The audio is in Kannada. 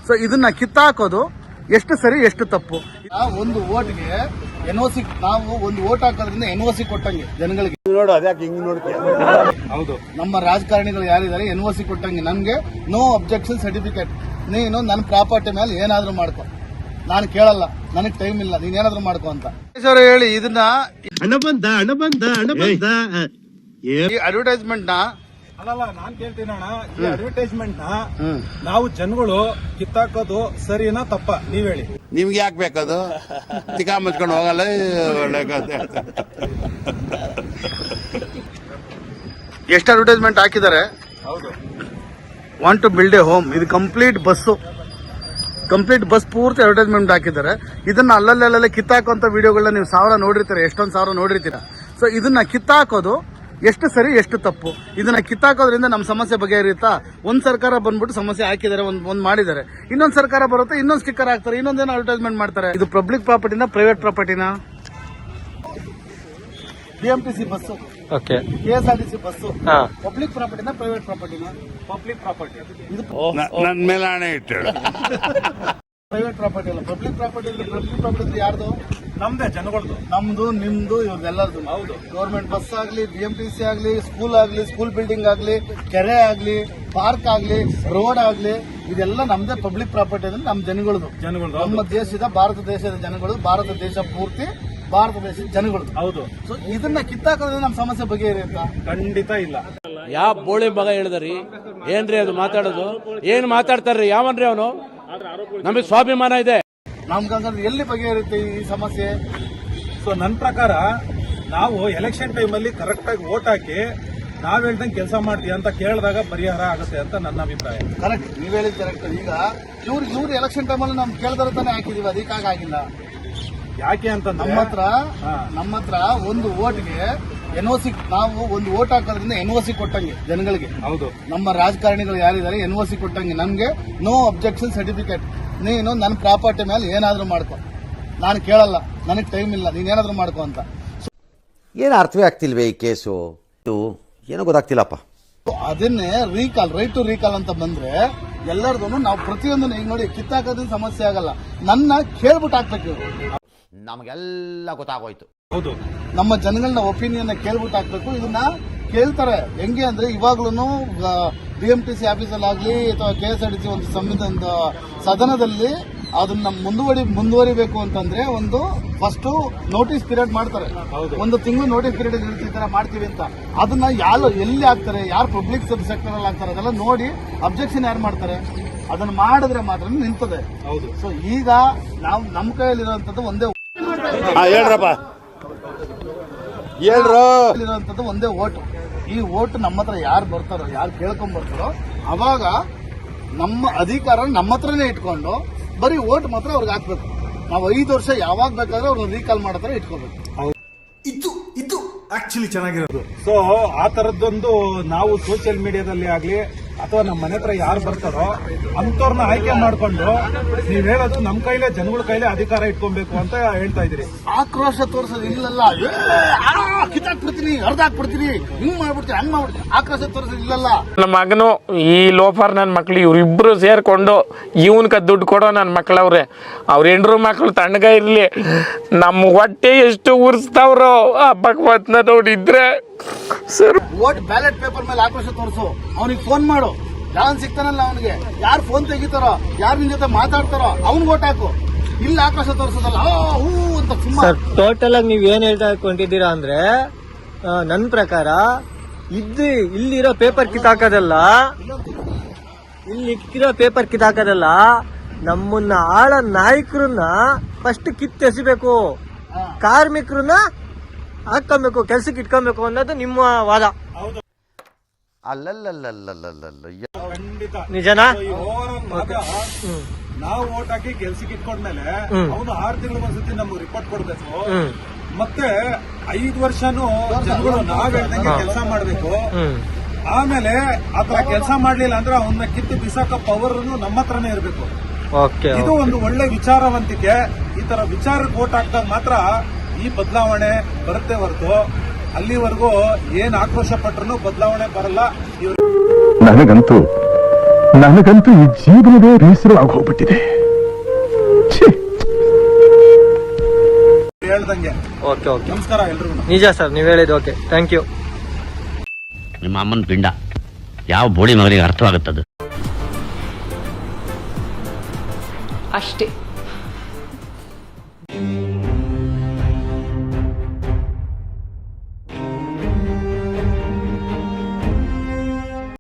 ಸೊ ಇದನ್ನ ಕಿತ್ತಾಕೋದು ಎಷ್ಟು ಸರಿ ಎಷ್ಟು ತಪ್ಪು? ಒಂದು ಓಟ್ಗೆ NOC ನಾವು ಒಂದು ಓಟ್ ಹಾಕೋದ್ರಿಂದ NOC ಕೊಟ್ಟಂಗೆ ಜನಗಳಿಗೆ ನೋಡು ಅದ್ಯಾಕೆ ಹಿಂಗ್ ನೋಡ್ತೀಯ? ಹೌದು, ನಮ್ಮ ರಾಜಕಾರಣಿಗಳು ಯಾರಿದ್ದಾರೆ NOC ಕೊಟ್ಟಂಗೆ ನನ್ಗೆ ನೋ ಅಬ್ಜೆಕ್ಷನ್ ಸರ್ಟಿಫಿಕೇಟ್. ನೀನು ನನ್ನ ಪ್ರಾಪರ್ಟಿ ಮೇಲೆ ಏನಾದ್ರೂ ಮಾಡ್ಕೊ, ನಾನು ಕೇಳಲ್ಲ, ನನಗ್ ಟೈಮ್ ಇಲ್ಲ, ನೀನ್ ಏನಾದ್ರೂ ಮಾಡ್ಕೊ ಅಂತ ಹೇಳಿ. ಇದನ್ನ ಈ ಅಡ್ವರ್ಟೈಸ್ಮೆಂಟ್ ನ ಅಲ್ಲಲ್ಲ, ನಾನ್ ಕೇಳ್ತೀನಿ ಅಣ್ಣ, ಈ ಅಡ್ವರ್ಟೈಸ್ಮೆಂಟ್ ನ ನಾವು ಜನಗಳು ಕಿತ್ತಾಕೋದು ಸರಿನಾ ತಪ್ಪ? ನೀವ್ ಹೇಳಿ. ನಿಮ್ಗೆ ಯಾಕೆ ಬೇಕದು? ತಿಕಾ ಮುಚ್ಕೊಂಡು ಹೋಗಲ್ಲ. ಎಷ್ಟು ಅಡ್ವರ್ಟೈಸ್ಮೆಂಟ್ ಹಾಕಿದ್ದಾರೆ. ಹೌದು, want to build a home. ಇದು ಕಂಪ್ಲೀಟ್ ಬಸ್ ಪೂರ್ತಿ ಅಡ್ವರ್ಟೈಸ್ಮೆಂಟ್ ಹಾಕಿದ್ದಾರೆ. ಇದನ್ನ ಅಲ್ಲಲ್ಲೇ ಕಿತ್ತಾಕುವಂತ ವಿಡಿಯೋಗಳನ್ನ ನೀವು ನೋಡಿರ್ತೀರ, ಎಷ್ಟೊಂದು ಸಾವಿರ ನೋಡಿರ್ತೀರ. ಸೊ ಇದನ್ನ ಕಿತ್ತಾಕೋದು ಎಷ್ಟು ಸರಿ ಎಷ್ಟು ತಪ್ಪು? ಇದನ್ನ ಕಿತ್ತಾಕೋದ್ರಿಂದ ನಮ್ಮ ಸಮಸ್ಯೆ ಬಗೆಹರಿಯುತ್ತಾ? ಒಂದ್ ಸರ್ಕಾರ ಬಂದ್ಬಿಟ್ಟು ಸಮಸ್ಯೆ ಹಾಕಿದ್ದಾರೆ, ಒಂದ್ ಮಾಡಿದ್ದಾರೆ, ಇನ್ನೊಂದ್ ಸರ್ಕಾರ ಬರುತ್ತೆ, ಇನ್ನೊಂದ್ ಸ್ಟಿಕ್ಕರ್ ಹಾಕ್ತಾರೆ, ಇನ್ನೊಂದೇನೋ ಅಡ್ವರ್ಟೈಸ್ಮೆಂಟ್ ಮಾಡ್ತಾರೆ. ಇದು ಪಬ್ಲಿಕ್ ಪ್ರಾಪರ್ಟಿನ ಪ್ರೈವೇಟ್ ಪ್ರಾಪರ್ಟಿನ? BMTC bus, KSRTC bus public ಪ್ರಾಪರ್ಟಿನ ಪ್ರೈವೇಟ್ ಪ್ರಾಪರ್ಟಿನ? Public property. ಇದು ನನ್ ಮೇಲೆ ಹಣೆ ಇಟ್ಟು ಪ್ರೈವೇಟ್ ಪ್ರಾಪರ್ಟಿ ಅಲ್ಲ, ಪಬ್ಲಿಕ್ ಪ್ರಾಪರ್ಟಿ. ಪಬ್ಲಿಕ್ ಪ್ರಾಪರ್ಟಿ ಯಾರ್ದು? ನಮ್ದೇ, ಜನಗಳದು. ನಮ್ದು, ನಿಮ್ದು, ಇವ್ರದೆಲ್ಲರದು. ಹೌದು, ಗೌರ್ಮೆಂಟ್ ಬಸ್ ಆಗ್ಲಿ, BMTC ಆಗ್ಲಿ, ಸ್ಕೂಲ್ ಬಿಲ್ಡಿಂಗ್ ಆಗ್ಲಿ, ಕೆರೆ ಆಗ್ಲಿ, ಪಾರ್ಕ್ ಆಗ್ಲಿ, ರೋಡ್ ಆಗ್ಲಿ, ಇದೆಲ್ಲ ನಮ್ದೇ ಪಬ್ಲಿಕ್ ಪ್ರಾಪರ್ಟಿ ಅಂದ್ರೆ ನಮ್ಮ ಜನಗಳದು. ನಮ್ಮ ದೇಶದ, ಭಾರತ ದೇಶದ ಜನಗಳು, ಭಾರತ ದೇಶ ಪೂರ್ತಿ ಭಾರತ ದೇಶದ ಜನಗಳು. ಹೌದು. ಸೊ ಇದನ್ನ ಕಿತ್ತಾಕೋದ್ರಿಂದ ನಮ್ಮ ಸಮಸ್ಯೆ ಬಗೆಹರಿಯುತ್ತಾ? ಖಂಡಿತ ಇಲ್ಲ. ಯಾವ ಬೋಳಿ ಮಗ ಹೇಳಿದ್ರಿ? ಏನ್ರಿ ಅದು ಮಾತಾಡೋದು? ಏನ್ ಮಾತಾಡ್ತಾರ್ರಿ? ಯಾವನ್ರಿ ಅವನು? ನಮಗೆ ಸ್ವಾಭಿಮಾನ ಇದೆ. ನಮ್ಗಂದ್ರೆ ಎಲ್ಲಿ ಬಗೆಹರುತ್ತೆ ಈ ಸಮಸ್ಯೆ? ಸೊ ನನ್ನ ಪ್ರಕಾರ ನಾವು ಎಲೆಕ್ಷನ್ ಟೈಮಲ್ಲಿ ಕರೆಕ್ಟ್ ಆಗಿ ವೋಟ್ ಹಾಕಿ ನಾವ್ ಹೇಳ್ದಂಗೆ ಕೆಲಸ ಮಾಡ್ತೀವಿ ಅಂತ ಕೇಳಿದಾಗ ಪರಿಹಾರ ಆಗುತ್ತೆ ಅಂತ ನನ್ನ ಅಭಿಪ್ರಾಯ. ಕರೆಕ್ಟ್, ನೀವ್ ಹೇಳಿದ್ ಕರೆಕ್ಟ್. ಈಗ ಇವ್ರು ಎಲೆಕ್ಷನ್ ಟೈಮಲ್ಲಿ ನಮ್ ಕೇಳಿದ್ರೆ ತಾನೇ ಹಾಕಿದೀವಿ, ಅದಕ್ಕಾಗಿ ಆಗಿಲ್ಲ. ಯಾಕೆ ಅಂತ ನಮ್ಮ ಹತ್ರ ಒಂದು ಓಟ್ಗೆ NOC ನಾವು ಒಂದು ಓಟ್ ಹಾಕೋದ್ರಿಂದ NOC ಕೊಟ್ಟಂಗೆ ಜನಗಳಿಗೆ. ಹೌದು, ನಮ್ಮ ರಾಜಕಾರಣಿಗಳು ಯಾರಿದ್ದಾರೆ NOC ಕೊಟ್ಟಂಗೆ ನಮ್ಗೆ ನೋ ಅಬ್ಜೆಕ್ಷನ್ ಸರ್ಟಿಫಿಕೇಟ್. ನೀನು ನನ್ನ ಪ್ರಾಪರ್ಟಿ ಮೇಲೆ ಏನಾದ್ರೂ ಮಾಡ್ಕೊ, ನಾನು ಕೇಳಲ್ಲ, ನನಗ್ ಟೈಮ್ ಇಲ್ಲ, ನೀನ್ ಏನಾದ್ರೂ ಮಾಡ್ಕೊ ಅಂತ. ಏನು ಅರ್ಥವೇ ಆಗ್ತಿಲ್ವೇ ಈ ಕೇಸು? ಏನೋ ಗೊತ್ತಾಗ್ತಿಲ್ಲಪ್ಪ. ಅದನ್ನೇ ರೈಟ್ ಟು ರೀಕಾಲ್ ಅಂತ ಬಂದ್ರೆ ಎಲ್ಲರದೂ ನಾವು ಪ್ರತಿಯೊಂದು ಈಗ ನೋಡಿ, ಕಿತ್ತಾಕೋದ್ರಿಂದ ಸಮಸ್ಯೆ ಆಗಲ್ಲ, ನನ್ನ ಕೇಳ್ಬಿಟ್ಟು ಹಾಕ್ಬೇಕು. ನಮಗೆಲ್ಲ ಗೊತ್ತಾಗೋಯ್ತು. ಹೌದು, ನಮ್ಮ ಜನಗಳನ್ನ ಒಪಿನಿಯನ್ ಕೇಳ್ಬಿಟ್ಟು ಹಾಕ್ಬೇಕು. ಇದನ್ನ ಕೇಳ್ತಾರೆ ಹೆಂಗೆ ಅಂದ್ರೆ, ಇವಾಗ್ಲೂ BMTC ಆಫೀಸಲ್ಲಿ ಆಗ್ಲಿ ಅಥವಾ KSRTC ಒಂದು ಸಂವಿಧಾನದ ಸದನದಲ್ಲಿ ಅದನ್ನ ಮುಂದುವರಿಬೇಕು ಅಂತಂದ್ರೆ ಒಂದು ಫಸ್ಟ್ ನೋಟಿಸ್ ಪೀರಿಯಡ್ ಮಾಡ್ತಾರೆ. ಒಂದು ತಿಂಗಳು ನೋಟಿಸ್ ಪೀರಿಯಡ್ ಇರ್ತಿದ್ದಾರೆ, ಮಾಡ್ತೀವಿ ಅಂತ. ಅದನ್ನ ಎಲ್ಲಿ ಹಾಕ್ತಾರೆ, ಯಾರು ಪಬ್ಲಿಕ್ ಸೆಕ್ಟರ್ ಅಲ್ಲಿ ಹಾಕ್ತಾರೆ, ಅದೆಲ್ಲ ನೋಡಿ ಅಬ್ಜೆಕ್ಷನ್ ಯಾರು ಮಾಡ್ತಾರೆ, ಅದನ್ನ ಮಾಡಿದ್ರೆ ಮಾತ್ರ ನಿಂತದೆ. ಸೊ ಈಗ ನಾವು ನಮ್ಮ ಕೈಯಲ್ಲಿರುವಂತದ್ದು ಒಂದೇ ಓಟು. ಈ ಓಟ್ ನಮ್ಮ ಹತ್ರ ಯಾರು ಬರ್ತಾರೋ, ಯಾರು ಕೇಳ್ಕೊಂಡ್ ಬರ್ತಾರೋ, ಅವಾಗ ನಮ್ಮ ಅಧಿಕಾರ ನಮ್ಮ ಹತ್ರನೇ ಇಟ್ಕೊಂಡು ಬರೀ ಓಟ್ ಮಾತ್ರ ಅವ್ರಿಗೆ ಹಾಕ್ಬೇಕು. ನಾವು 5 ವರ್ಷ ಯಾವಾಗ ಬೇಕಾದ್ರೆ ಅವ್ರನ್ನ ರೀಕಾಲ್ ಮಾಡೋ ಇಟ್ಕೋಬೇಕು. ಇದು ಆಕ್ಚುಲಿ ಚೆನ್ನಾಗಿರೋದು. ಸೊ ಆ ತರದ್ದೊಂದು ನಾವು ಸೋಷಿಯಲ್ ಮೀಡಿಯಾದಲ್ಲಿ ಆಗ್ಲಿ ಅಥವಾ ನಮ್ಮ ಮನೆ ಹತ್ರ ಯಾರು ಬರ್ತಾರೋ ಅಂತವ್ರನ್ನ ಆಯ್ಕೆ ಮಾಡ್ಕೊಂಡು ನೀವ್ ಹೇಳೋದು ನಮ್ಮ ಕೈಲೇ, ಜನಗಳ ಕೈಲೇ ಅಧಿಕಾರ ಇಟ್ಕೊಬೇಕು ಅಂತ ಹೇಳ್ತಾ ಇದೀರಿ. ಆಕ್ರೋಶ ತೋರಿಸೋದು ಇಲ್ಲಲ್ಲ, ಕಿತ್ತಾಕ್ಬಿಡ್ತೀನಿ, ಹರಿದಾಕ್ಬಿಡ್ತೀನಿ, ಹಿಂಗ್ ಮಾಡ್ಬಿಡ್ತೀನಿ, ಹಂಗ್ ಮಾಡ್ಬಿಡ್ತೀನಿ, ಆಕ್ರೋಶ ತೋರಿಸೋದು ಇಲ್ಲಲ್ಲ. ನಮ್ಮ ಮಗನು ಈ ಲೋಫರ್ ನನ್ನ ಮಕ್ಳು ಇವ್ರಿಬ್ರು ಸೇರ್ಕೊಂಡು ಇವನ್ಕ ದುಡ್ಡು ಕೊಡೋ ನನ್ನ ಮಕ್ಳವ್ರೆ. ಅವ್ರ ಹೆಂಡ್ರು ಮಕ್ಳು ತಣ್ಣಗ ಇರ್ಲಿ, ನಮ್ಮ ಹೊಟ್ಟೆ ಎಷ್ಟು ಉರ್ಸ್ತಾವ್ರೋ ಆ ಭಗವತ್ನ ನೋಡಿದ್ರೆ ಸರ್. ವೋಟ್ ಬ್ಯಾಲೆಟ್ ಪೇಪರ್ ಮೇಲೆ ಆಕ್ರೋಶ ತೋರಿಸು, ಅವನಿಗೆ ಫೋನ್ ಮಾಡು, ಯಾವನ್ ಸಿಗ್ತಾನಲ್ಲ ಅವನಿಗೆ, ಯಾರು ಫೋನ್ ತೆಗಿತಾರೋ, ಯಾರು ನಿನ್ ಜೊತೆ ಮಾತಾಡ್ತಾರೋ ಅವ್ನಿಗೆ ವೋಟ್ ಹಾಕು. ಇಲ್ಲ ಆಕ್ರೋಶ ತೋರಿಸೋದಲ್ಲ ಹೂ ಅಂತ ಸುಮ್ಮನೆ. ಟೋಟಲ್ ಆಗಿ ನೀವ್ ಏನ್ ಹೇಳ್ತಾ ಕೊಂಡಿದ್ದೀರಾ ಅಂದ್ರೆ, ನನ್ನ ಪ್ರಕಾರ ಇಲ್ಲಿರೋ ಪೇಪರ್ ಕಿತ್ತಾಕೋದಲ್ಲ, ನಮ್ಮನ್ನ ಆಳ ನಾಯಕರನ್ನ ಫಸ್ಟ್ ಕಿತ್ತೆಸಿಬೇಕು, ಕಾರ್ಮಿಕರನ್ನ ಹಾಕೊಬೇಕು, ಕೆಲ್ಸಕ್ಕೆ ಇಟ್ಕೊಬೇಕು ಅನ್ನೋದು ನಿಮ್ಮ ವಾದ. ನಿಜನಾ? ನಾವು ವೋಟ್ ಹಾಕಿ ಕೆಲ್ಸಕ್ಕೆ ಇಟ್ಕೊಂಡ್ಮೇಲೆ ಅವನು 6 ತಿಂಗಳು ಒಂದ್ಸತಿ ನಮ್ಗೆ ರಿಪೋರ್ಟ್ ಕೊಡ್ಬೇಕು. ಮತ್ತೆ 5 ವರ್ಷನೂ ಜನಗಳು ನಾವ್ ಹೇಳ್ದಂಗೆ ಕೆಲಸ ಮಾಡ್ಬೇಕು. ಆಮೇಲೆ ಆತರ ಕೆಲಸ ಮಾಡ್ಲಿಲ್ಲ ಅಂದ್ರೆ ಅವನ್ನ ಕಿತ್ತು ಬಿಸಾಕ ಪವರ್ ನಮ್ಮ ಹತ್ರನೇ ಇರ್ಬೇಕು. ಇದು ಒಂದು ಒಳ್ಳೆ ವಿಚಾರವಂತಿಕೆ. ಈ ತರ ವಿಚಾರಕ್ಕೆ ವೋಟ್ ಹಾಕ್ದಾಗ ಮಾತ್ರ ಈ ಬದಲಾವಣೆ ಬರುತ್ತೆ ಹೊರತು ಅಲ್ಲಿವರೆಗೂ ಏನ್ ಆಕ್ರೋಶ ಪಟ್ರು ಬದಲಾವಣೆ ಬರಲ್ಲ. ನನಗಂತೂ ನನಗಂತೂ ಈ ಜೀವನವೇ ಬೇಸರವಾಗಿ ಹೋಗ್ಬಿಟ್ಟಿದೆ. ಹೇಳ್ದಂಗೆ. ಓಕೆ ಓಕೆ, ನಮಸ್ಕಾರ ಎಲ್ರಿಗೂ. ನಿಜ ಸರ್, ನೀವು ಹೇಳಿದ್ದು ಓಕೆ, ಥ್ಯಾಂಕ್ ಯು. ನಿಮ್ಮ ಅಮ್ಮನ ಪಿಂಡ ಯಾವ ಬೋಳಿ ಮಗನಿಗೆ ಅರ್ಥವಾಗುತ್ತದು ಅಷ್ಟೇ.